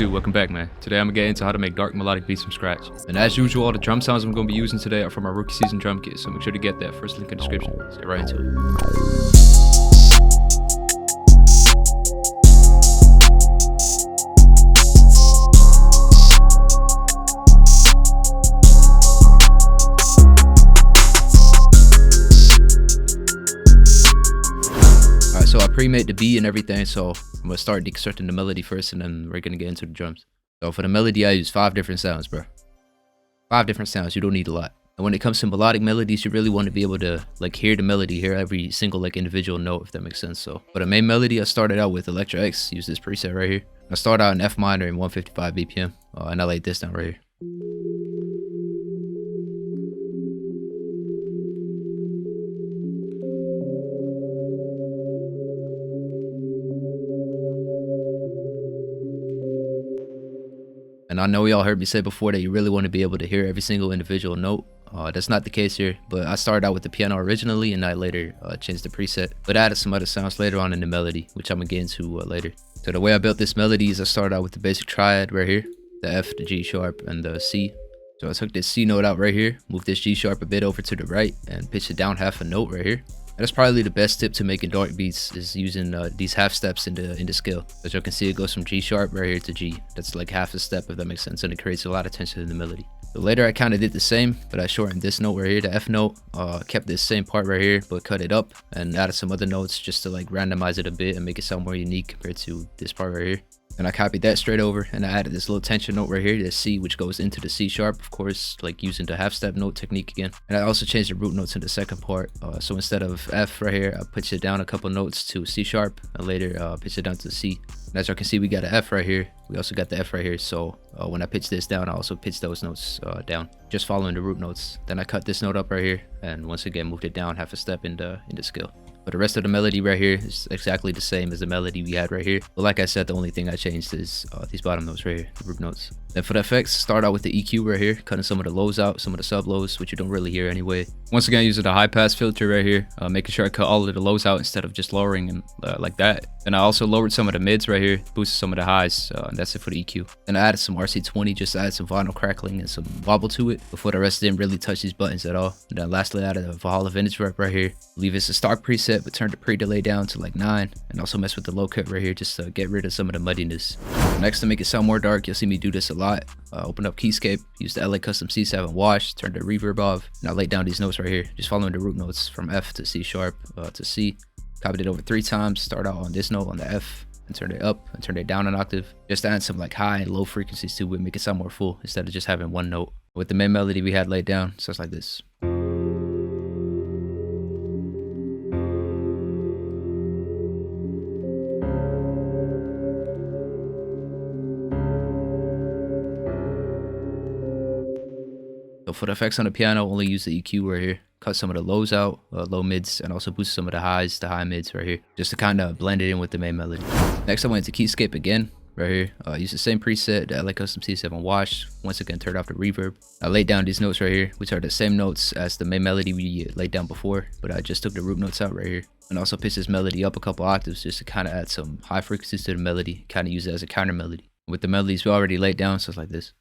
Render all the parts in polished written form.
YouTube, welcome back, man. Today I'm gonna get into how to make dark melodic beats from scratch. And as usual, all the drum sounds I'm gonna be using today are from our rookie season drum kit, so make sure to get that first link in the description. Let's get right into it. So I pre-made the beat and everything, so I'm gonna start deconstructing the melody first, and then we're gonna get into the drums. So for the melody, I use 5 different sounds, bro. 5 different sounds. You don't need a lot. And when it comes to melodic melodies, you really want to be able to like hear the melody, hear every single like individual note, if that makes sense. So for the main melody, I started out with Electra X. Use this preset right here. I start out in F minor and 155 BPM, and I laid this down right here. And I know y'all heard me say before that you really want to be able to hear every single individual note. That's not the case here, but I started out with the piano originally, and I later changed the preset, but added some other sounds later on in the melody, which I'm gonna get into later. So the way I built this melody is I started out with the basic triad right here, the F, the G sharp, and the C. So I took this C note out right here, moved this G sharp a bit over to the right, and pitched it down half a note right here. And that's probably the best tip to making dark beats, is using these half steps in the scale. As you can see, it goes from G sharp right here to G. That's like half a step, if that makes sense, and it creates a lot of tension in the melody. So later I kind of did the same, but I shortened this note right here, the F note, kept this same part right here, but cut it up and added some other notes just to like randomize it a bit and make it sound more unique compared to this part right here. And I copied that straight over, and I added this little tension note right here, the C, which goes into the C sharp, of course, like using the half step note technique again. And I also changed the root notes in the second part. So instead of F right here, I pitched it down a couple notes to C sharp, and later pitched it down to C. And as you can see, we got an F right here. We also got the F right here. So when I pitched this down, I also pitched those notes down, just following the root notes. Then I cut this note up right here, and once again moved it down half a step in the scale. But the rest of the melody right here is exactly the same as the melody we had right here. But like I said, the only thing I changed is these bottom notes right here, the root notes. Then for the effects, start out with the EQ right here, cutting some of the lows out, some of the sub lows, which you don't really hear anyway. Once again, using the high pass filter right here, making sure I cut all of the lows out instead of just lowering them like that. And I also lowered some of the mids right here, boosted some of the highs, and that's it for the EQ. Then I added some RC20 just to add some vinyl crackling and some wobble to it, before the rest didn't really touch these buttons at all. And then lastly, I added a Valhalla Vintage Rep right here. Leave this a stock preset, but turn the pre-delay down to like 9, and also mess with the low cut right here just to get rid of some of the muddiness. Next, to make it sound more dark, you'll see me do this a lot. Open up Keyscape, use the LA Custom C7 wash, turn the reverb off, and I laid down these notes right here, just following the root notes from F to C sharp to C. Copied it over 3 times, start out on this note on the F, and turn it up and turn it down an octave, just to add some like high and low frequencies to it, make it sound more full instead of just having one note. With the main melody we had laid down, so it's like this. So for the effects on the piano, only use the EQ right here. Cut some of the lows out, low mids, and also boost some of the highs, the high mids right here, just to kind of blend it in with the main melody. Next, I went to Keyscape again, right here. Use the same preset, the LA Custom C7 wash. Once again, turned off the reverb. I laid down these notes right here, which are the same notes as the main melody we laid down before, but I just took the root notes out right here. And also pitched this melody up a couple octaves just to kind of add some high frequencies to the melody, kind of use it as a counter melody. With the melodies we already laid down, so it's like this.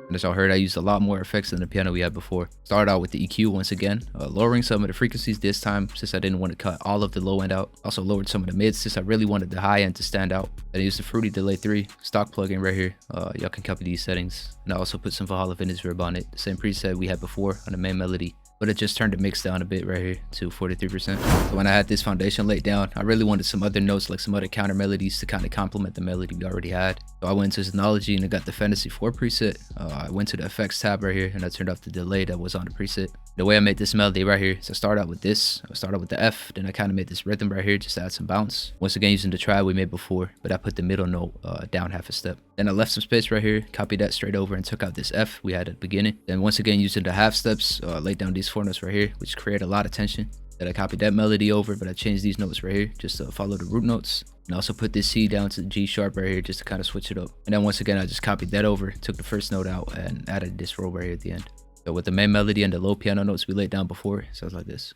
And as y'all heard, I used a lot more effects than the piano we had before. Started out with the EQ once again, lowering some of the frequencies this time since I didn't want to cut all of the low end out. Also lowered some of the mids since I really wanted the high end to stand out. Then I used the Fruity Delay 3 stock plugin right here. Y'all can copy these settings. And I also put some Valhalla Vintage Verb on it, the same preset we had before on the main melody, but it just turned the mix down a bit right here to 43%. So when I had this foundation laid down, I really wanted some other notes, like some other counter melodies to kind of complement the melody we already had. So I went into Synology and I got the Fantasy 4 preset. I went to the effects tab right here and I turned off the delay that was on the preset. The way I made this melody right here, so I start out with this, I start out with the F, then I kind of made this rhythm right here just to add some bounce. Once again using the triad we made before, but I put the middle note down half a step. Then I left some space right here, copied that straight over and took out this F we had at the beginning. Then once again using the half steps, laid down these 4 notes right here, which create a lot of tension. Then I copied that melody over, but I changed these notes right here just to follow the root notes. And also put this C down to the G sharp right here just to kind of switch it up. And then once again, I just copied that over, took the first note out, and added this roll right here at the end. So with the main melody and the low piano notes we laid down before, it sounds like this.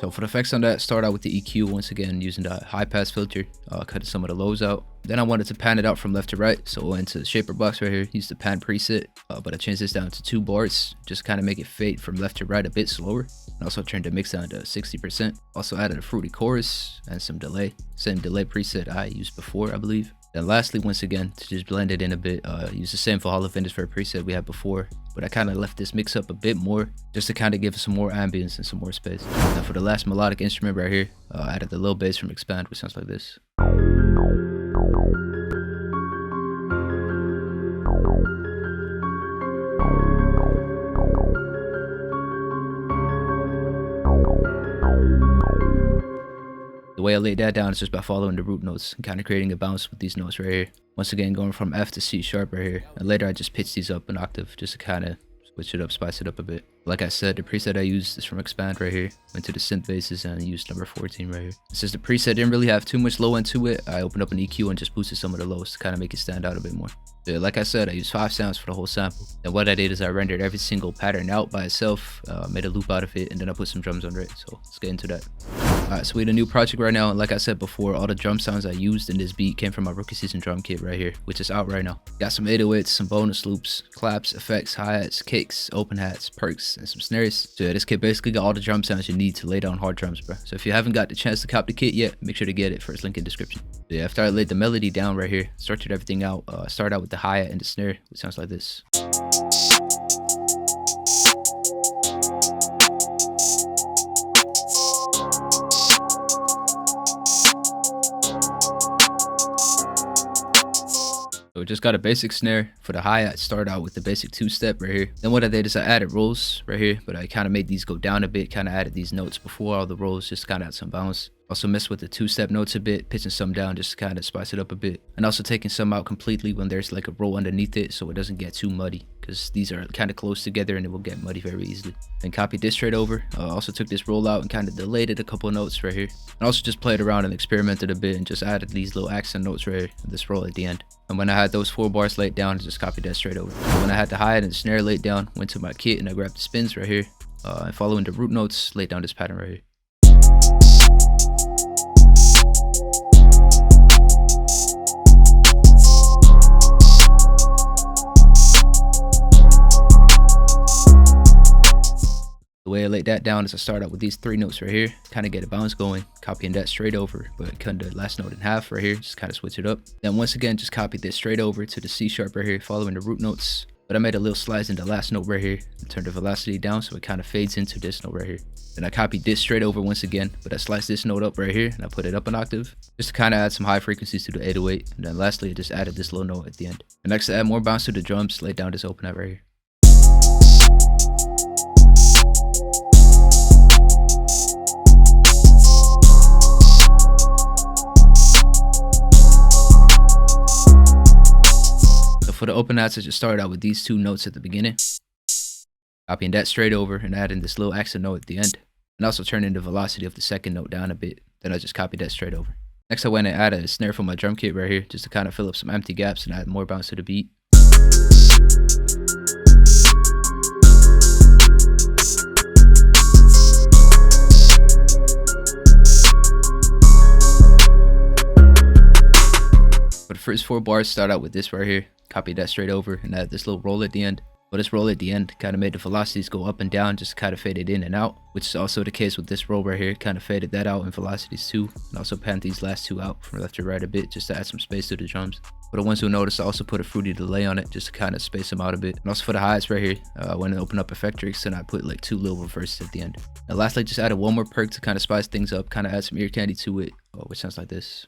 So for the effects on that, start out with the EQ once again using the high pass filter, cutting some of the lows out. Then I wanted to pan it out from left to right, so I went to the shaper box right here, use the pan preset, but I changed this down to 2 bars, just kind of make it fade from left to right a bit slower. And also turned the mix down to 60%. Also added a fruity chorus and some delay, same delay preset I used before, I believe. Then lastly, once again, to just blend it in a bit, use the same for Hall of Finders for a preset we had before, but I kind of left this mix up a bit more just to kind of give it some more ambience and some more space. Now for the last melodic instrument right here, I added the low bass from Expand, which sounds like this. The way I laid that down is just by following the root notes and kind of creating a bounce with these notes right here. Once again, going from F to C sharp right here. And later I just pitched these up an octave just to kind of switch it up, spice it up a bit. Like I said, the preset I used is from Expand right here. Went to the synth basses and used number 14 right here. Since the preset didn't really have too much low end to it, I opened up an EQ and just boosted some of the lows to kind of make it stand out a bit more. Yeah, like I said, I used 5 sounds for the whole sample. And what I did is I rendered every single pattern out by itself, made a loop out of it, and then I put some drums under it. So let's get into that. Alright, so we had a new project right now, and like I said before, all the drum sounds I used in this beat came from my rookie season drum kit right here, which is out right now. Got some 808s, some bonus loops, claps, effects, hi-hats, kicks, open hats, perks, and some snares. So yeah, this kit basically got all the drum sounds you need to lay down hard drums, bro. So if you haven't got the chance to cop the kit yet, make sure to get it. First link in description. So yeah, after I laid the melody down right here, structured everything out, started out with the hi-hat and the snare, which sounds like this. So we just got a basic snare. For the hi-hat, started out with the basic 2-step right here. Then what I did is I added rolls right here, but I kind of made these go down a bit, kind of added these notes before all the rolls, just kind of add some bounce. Also messed with the 2-step notes a bit, pitching some down just to kind of spice it up a bit. And also taking some out completely when there's like a roll underneath it so it doesn't get too muddy, because these are kind of close together and it will get muddy very easily. Then copied this straight over. Also took this roll out and kind of delayed it a couple of notes right here. And also just played around and experimented a bit and just added these little accent notes right here, and this roll at the end. And when I had those 4 bars laid down, I just copied that straight over. When I had the hi-hat and the snare laid down, went to my kit and I grabbed the spins right here. And following the root notes, laid down this pattern right here. The way I laid that down is I start out with these 3 notes right here, kind of get a bounce going, copying that straight over, but cutting the last note in half right here, just kind of switch it up. Then once again, just copied this straight over to the C sharp right here, following the root notes. But I made a little slice in the last note right here and turned the velocity down so it kind of fades into this note right here. Then I copied this straight over once again, but I sliced this note up right here and I put it up an octave just to kind of add some high frequencies to the 808. And then lastly, I just added this low note at the end. And next to add more bounce to the drums, laid down this open hat right here. For the open hats, I just started out with these 2 notes at the beginning, copying that straight over and adding this little accent note at the end, and also turning the velocity of the second note down a bit. Then I just copied that straight over. Next I went and added a snare from my drum kit right here just to kind of fill up some empty gaps and add more bounce to the beat. For the first 4 bars, start out with this right here, copied that straight over and add this little roll at the end. But this roll at the end kind of made the velocities go up and down, just kind of faded in and out, which is also the case with this roll right here. Kind of faded that out in velocities too, and also panned these last 2 out from left to right a bit just to add some space to the drums. For the ones who noticed, I also put a fruity delay on it just to kind of space them out a bit. And also for the highs right here, I went and opened up Effectrix and I put like 2 little reverses at the end. And lastly, just added 1 more perk to kind of spice things up, kind of add some ear candy to it, which sounds like this.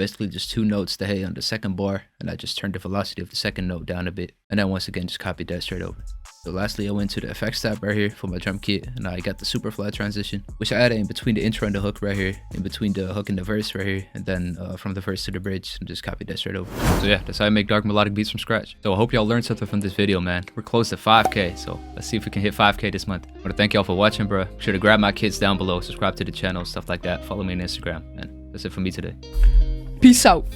basically just 2 notes to hit on the second bar, and I just turned the velocity of the second note down a bit, and then once again just copied that straight over. So lastly, I went to the effects tab right here for my drum kit, and I got the super flat transition, which I added in between the intro and the hook right here, in between the hook and the verse right here, and then from the verse to the bridge, and just copied that straight over. So yeah, that's how I make dark melodic beats from scratch. So I hope y'all learned something from this video, man. We're close to 5K, so let's see if we can hit 5K this month. I want to thank y'all for watching, bro. Be sure to grab my kits down below, subscribe to the channel, stuff like that. Follow me on Instagram, and that's it for me today. Peace out.